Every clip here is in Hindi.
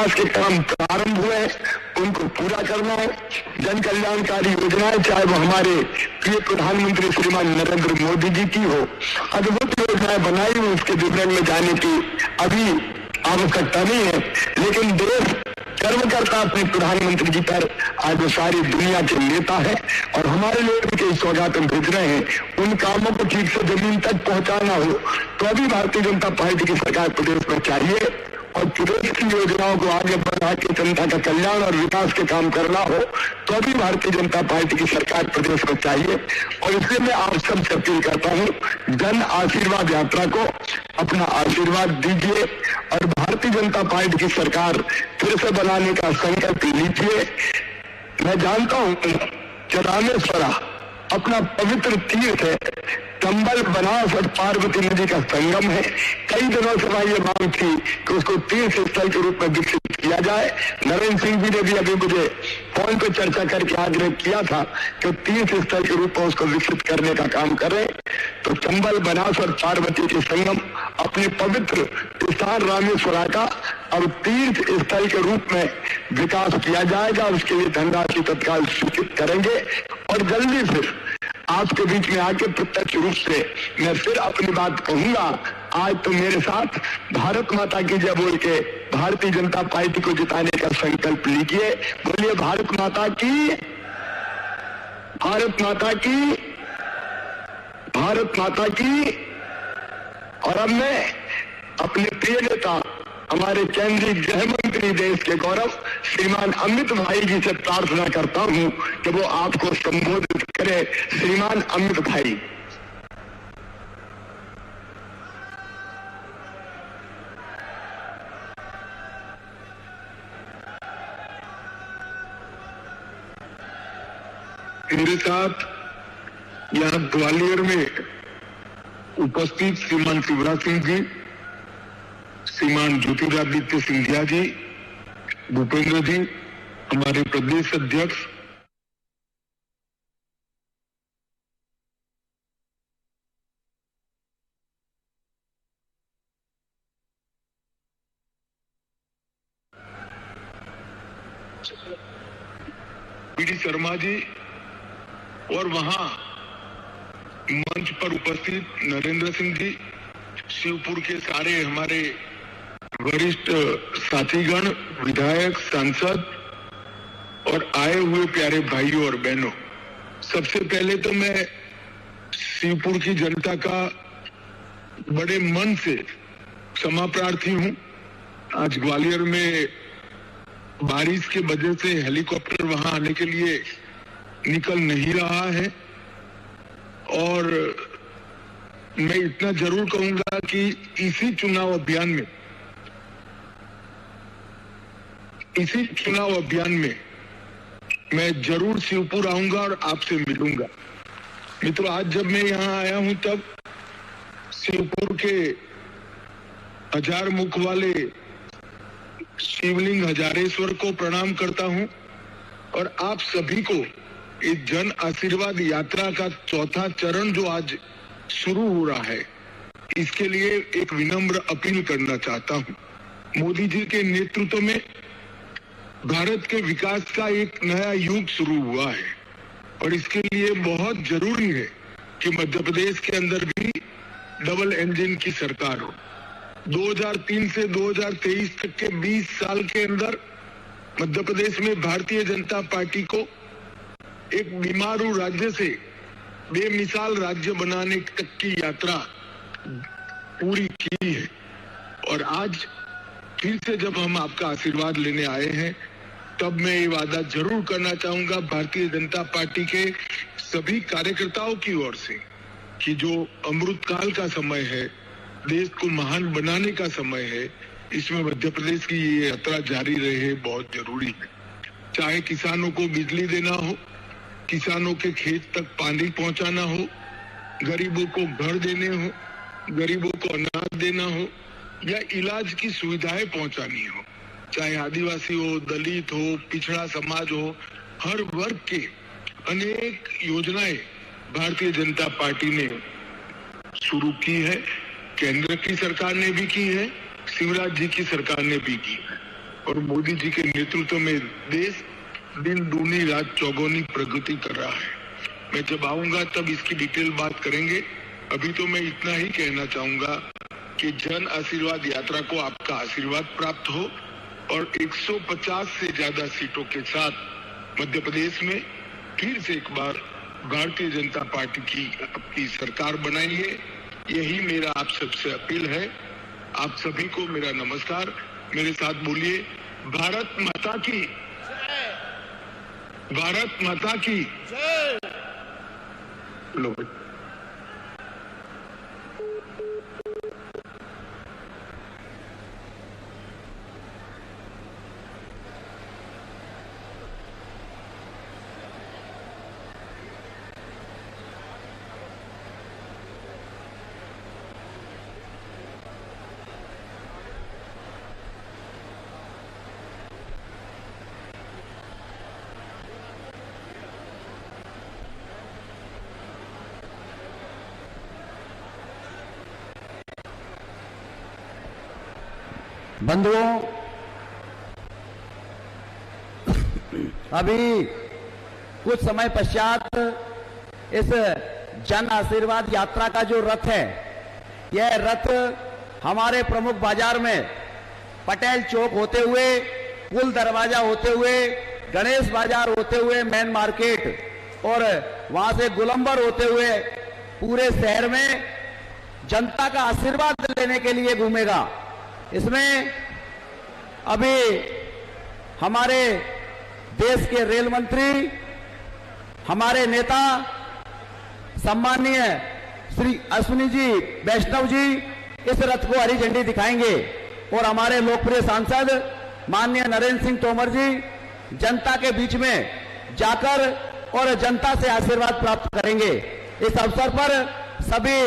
विकास के काम प्रारंभ हुए हैं उनको पूरा करना है। जन कल्याणकारी योजनाएं, चाहे वो हमारे प्रिय प्रधानमंत्री श्रीमान नरेंद्र मोदी जी की हो, अद्भुत योजनाएं बनाई हुई, उसके विवरण में जाने की अभी आवश्यकता नहीं है, लेकिन देश गर्व करता अपने प्रधानमंत्री जी पर। आज वो सारी दुनिया के नेता है और हमारे लोग भी कई सौगातें भेज रहे हैं। उन कामों को ठीक से जमीन तक पहुंचाना हो तो अभी भारतीय जनता पार्टी की सरकार प्रदेश में चाहिए, और प्रदेश की योजनाओं को आगे बढ़ा के जनता का कल्याण और विकास के काम करना हो तो अभी भारतीय जनता पार्टी की सरकार प्रदेश में चाहिए। और इसलिए मैं आप सबसे अपील करता हूं, जन आशीर्वाद यात्रा को अपना आशीर्वाद दीजिए और भारतीय जनता पार्टी की सरकार फिर से बनाने का संकल्प लीजिए। मैं जानता हूं कि रामेश्वरा अपना पवित्र तीर्थ है, चंबल बनास और पार्वती नदी का संगम है। कई दिनों से वहां ये मांग थी कि उसको तीर्थ स्थल के रूप में विकसित किया जाए। नरेंद्र सिंह जी ने भी अभी मुझे फोन पर चर्चा करके आग्रह किया था कि तीर्थ स्थल के रूप में उसको विकसित करने का काम करें। तो चंबल बनास और पार्वती के संगम अपने पवित्र स्थान रामेश्वरा का अब तीर्थ स्थल के रूप में विकास किया जाएगा। उसके लिए धनराशि तत्काल स्वीकृत करेंगे और जल्दी फिर आपके बीच में आके प्रत्यक्ष रूप से मैं फिर अपनी बात कहूंगा। आज तो मेरे साथ भारत माता की जय बोल के भारतीय जनता पार्टी को जिताने का संकल्प लीजिए। बोलिए भारत माता की, भारत माता की, भारत माता की। और अब मैं अपने प्रिय नेता, हमारे केंद्रीय गृह मंत्री, देश के गौरव श्रीमान अमित भाई जी से प्रार्थना करता हूं कि वो आपको संबोधित करें। श्रीमान अमित भाई। मेरे साथ यहां ग्वालियर में उपस्थित श्रीमान शिवराज सिंह जी, श्रीमान ज्योतिरादित्य सिंधिया जी, भूपेंद्र जी, हमारे प्रदेश अध्यक्ष, पीडी शर्मा जी, और वहां मंच पर उपस्थित नरेंद्र सिंह जी, शिवपुर के सारे हमारे वरिष्ठ साथीगण, विधायक, सांसद और आए हुए प्यारे भाइयों और बहनों, सबसे पहले तो मैं शिवपुर की जनता का बड़े मन से क्षमा प्रार्थी हूं। आज ग्वालियर में बारिश की वजह से हेलीकॉप्टर वहां आने के लिए निकल नहीं रहा है, और मैं इतना जरूर कहूंगा कि इसी चुनाव अभियान में मैं जरूर शिवपुर आऊंगा और आपसे मिलूंगा। मित्रों, आज जब मैं यहां आया हूं तब शिवपुर के हजार मुख वाले शिवलिंग हजारेश्वर को प्रणाम करता हूं और आप सभी को इस जन आशीर्वाद यात्रा का चौथा चरण जो आज शुरू हो रहा है, इसके लिए एक विनम्र अपील करना चाहता हूं। मोदी जी के नेतृत्व में भारत के विकास का एक नया युग शुरू हुआ है और इसके लिए बहुत जरूरी है कि मध्य प्रदेश के अंदर भी डबल इंजन की सरकार हो। 2003 से 2023 तक के 20 साल के अंदर मध्य प्रदेश में भारतीय जनता पार्टी को एक बीमारू राज्य से बेमिसाल राज्य बनाने तक की यात्रा पूरी की है। और आज फिर से जब हम आपका आशीर्वाद लेने आए हैं, तब मैं ये वादा जरूर करना चाहूंगा भारतीय जनता पार्टी के सभी कार्यकर्ताओं की ओर से कि जो अमृतकाल का समय है, देश को महान बनाने का समय है, इसमें मध्य प्रदेश की ये यात्रा जारी रहे, बहुत जरूरी है। चाहे किसानों को बिजली देना हो, किसानों के खेत तक पानी पहुंचाना हो, गरीबों को घर देने हो, गरीबों को अनाज देना हो या इलाज की सुविधाएं पहुंचानी हो, चाहे आदिवासी हो, दलित हो, पिछड़ा समाज हो, हर वर्ग के अनेक योजनाएं भारतीय जनता पार्टी ने शुरू की है। केंद्र की सरकार ने भी की है, शिवराज जी की सरकार ने भी की है। और मोदी जी के नेतृत्व में देश दिन दूनी रात चौगुनी प्रगति कर रहा है। मैं जब आऊंगा तब इसकी डिटेल बात करेंगे। अभी तो मैं इतना ही कहना चाहूंगा कि जन आशीर्वाद यात्रा को आपका आशीर्वाद प्राप्त हो और 150 से ज्यादा सीटों के साथ मध्य प्रदेश में फिर से एक बार भारतीय जनता पार्टी की अपनी सरकार बनाइए। यही मेरा आप सबसे अपील है। आप सभी को मेरा नमस्कार। मेरे साथ बोलिए, भारत माता की, भारत माता की जय। लो बंधुओं, अभी कुछ समय पश्चात इस जन आशीर्वाद यात्रा का जो रथ है, यह रथ हमारे प्रमुख बाजार में पटेल चौक होते हुए, पुल दरवाजा होते हुए, गणेश बाजार होते हुए मेन मार्केट और वहां से गोलंबर होते हुए पूरे शहर में जनता का आशीर्वाद लेने के लिए घूमेगा। इसमें अभी हमारे देश के रेल मंत्री, हमारे नेता सम्माननीय श्री अश्विनी जी वैष्णव जी इस रथ को हरी झंडी दिखाएंगे और हमारे लोकप्रिय सांसद माननीय नरेंद्र सिंह तोमर जी जनता के बीच में जाकर और जनता से आशीर्वाद प्राप्त करेंगे। इस अवसर पर सभी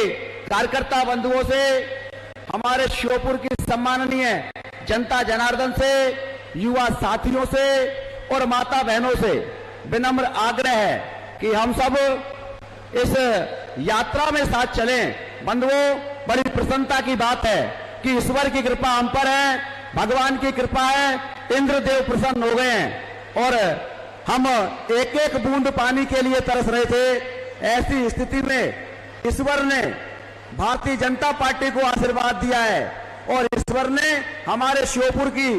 कार्यकर्ता बंधुओं से, हमारे श्योपुर की सम्माननीय जनता जनार्दन से, युवा साथियों से और माता बहनों से विनम्र आग्रह है कि हम सब इस यात्रा में साथ चलें। बंधुओं, बड़ी प्रसन्नता की बात है कि ईश्वर की कृपा हम पर है, भगवान की कृपा है, इंद्रदेव प्रसन्न हो गए हैं और हम एक एक बूंद पानी के लिए तरस रहे थे। ऐसी स्थिति में ईश्वर ने भारतीय जनता पार्टी को आशीर्वाद दिया है और ईश्वर ने हमारे श्योपुर की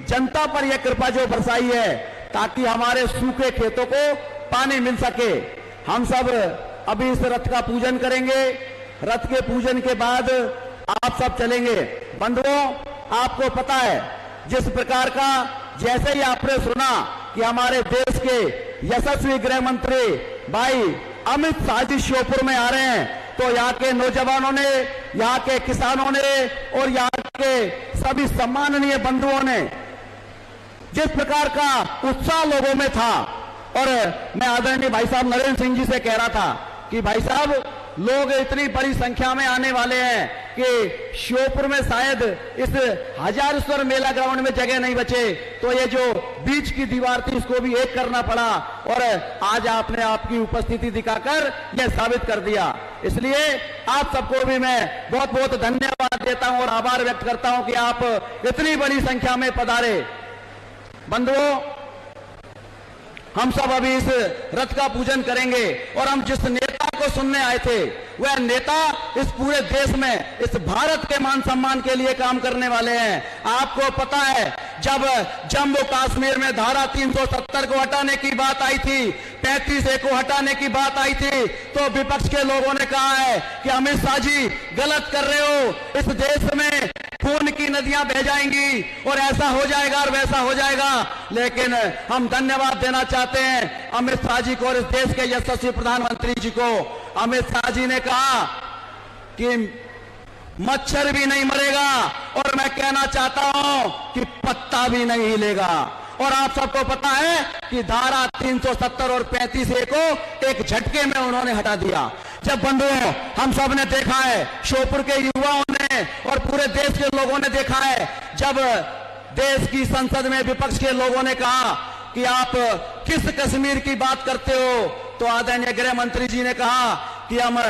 जनता पर यह कृपा जो बरसाई है ताकि हमारे सूखे खेतों को पानी मिल सके। हम सब अभी इस रथ का पूजन करेंगे। रथ के पूजन के बाद आप सब चलेंगे। बंधुओं, आपको पता है जिस प्रकार का, जैसे ही आपने सुना कि हमारे देश के यशस्वी गृह मंत्री भाई अमित शाह जी श्योपुर में आ रहे हैं, तो यहाँ के नौजवानों ने, यहाँ के किसानों ने और यहाँ के सभी सम्माननीय बंधुओं ने जिस प्रकार का उत्साह लोगों में था, और मैं आदरणीय भाई साहब नरेंद्र सिंह जी से कह रहा था कि भाई साहब, लोग इतनी बड़ी संख्या में आने वाले हैं कि श्योपुर में शायद इस हजारेश्वर मेला ग्राउंड में जगह नहीं बचे, तो ये जो बीच की दीवार थी इसको भी एक करना पड़ा और आज आपने आपकी उपस्थिति दिखाकर यह साबित कर दिया। इसलिए आप सबको भी मैं बहुत बहुत धन्यवाद देता हूं और आभार व्यक्त करता हूं कि आप इतनी बड़ी संख्या में पधारे। बंधुओं, हम सब अभी इस रथ का पूजन करेंगे और हम जिस नेता को सुनने आए थे, वह नेता इस पूरे देश में, इस भारत के मान सम्मान के लिए काम करने वाले हैं। आपको पता है, जब जम्मू कश्मीर में धारा 370 को हटाने की बात आई थी, 35A को हटाने की बात आई थी, तो विपक्ष के लोगों ने कहा है कि अमित शाह जी गलत कर रहे हो, इस देश में खून की नदियां बह जाएंगी और ऐसा हो जाएगा और वैसा हो जाएगा। लेकिन हम धन्यवाद देना चाहते हैं अमित शाह जी को और इस देश के यशस्वी प्रधानमंत्री जी को। अमित शाह जी ने कहा कि मच्छर भी नहीं मरेगा और मैं कहना चाहता हूं कि पत्ता भी नहीं हिलेगा। और आप सबको पता है कि धारा 370 और 35A को एक झटके में उन्होंने हटा दिया। जब बंधुओं, हम सब ने देखा है, श्योपुर के युवाओं ने और पूरे देश के लोगों ने देखा है, जब देश की संसद में विपक्ष के लोगों ने कहा कि आप किस कश्मीर की बात करते हो, तो आदरणीय गृह मंत्री जी ने कहा कि हम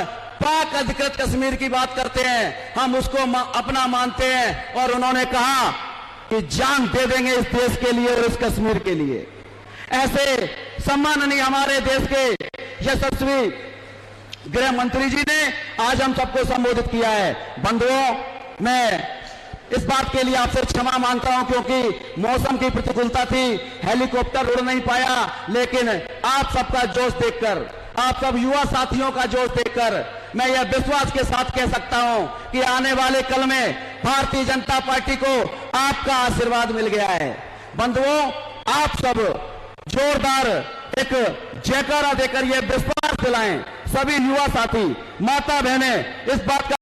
पाक अधिकृत कश्मीर की बात करते हैं, हम उसको अपना मानते हैं। और उन्होंने कहा कि जान दे देंगे इस देश के लिए और इस कश्मीर के लिए। ऐसे सम्माननीय हमारे देश के यशस्वी गृह मंत्री जी ने आज हम सबको संबोधित किया है। बंधुओं, मैं इस बात के लिए आपसे क्षमा मांगता हूं क्योंकि मौसम की प्रतिकूलता थी, हेलीकॉप्टर उड़ नहीं पाया, लेकिन आप सबका जोश देखकर, आप सब युवा साथियों का जोश देखकर मैं यह विश्वास के साथ कह सकता हूं कि आने वाले कल में भारतीय जनता पार्टी को आपका आशीर्वाद मिल गया है। बंधुओं, आप सब जोरदार एक जयकारा देकर यह विश्वास दिलाएं, सभी युवा साथी, माता बहनें इस बात का